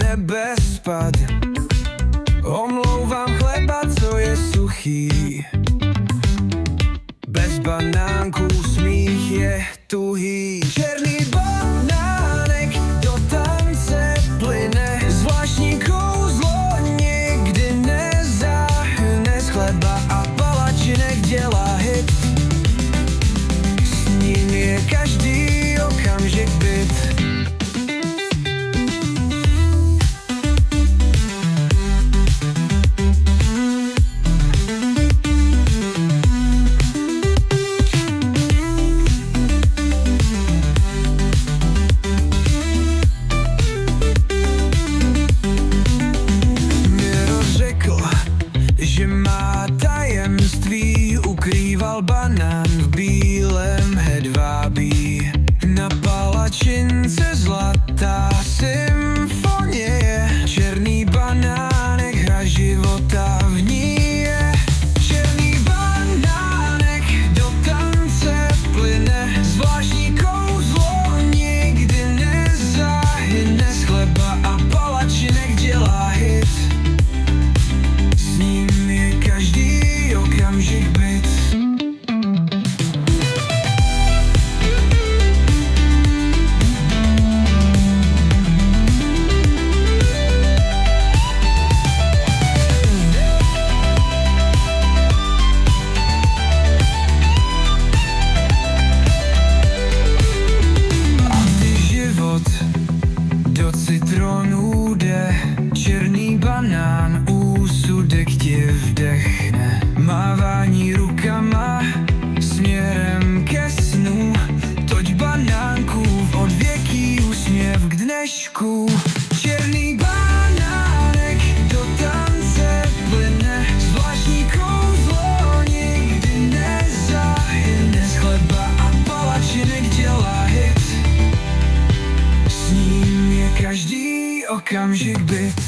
nebespad. Omlouvám chleba, co je suchý. Bez banánků smích je tuhý. Černý banánek do tance plyne, zvláštní kouzlo nikdy nezahyne. Z chleba a palačinek dělá hit, s ním je každý okamžik byt. Že má tajemství, ukrýval banán v bílém hedvábí. Na palačince zlatá symfonie je, černý banánek, hra života v ní je. Černý banánek do tance plyne, zvláštní kouzlo nikdy nezahyne. Z chleba a palačinek dělá hit, s ním každý okamžik byt. A ty život do citronů jde, černý banán úsudek ti vdechne. Mávání rukama směrem ke snu, toť banánků v odvěký úsměv k dnešku. Černý banánek do tance plyne, zvláštní kouzlo nikdy nezahyne. Z chleba a palačinek dělá hit, s ním je každý okamžik byt.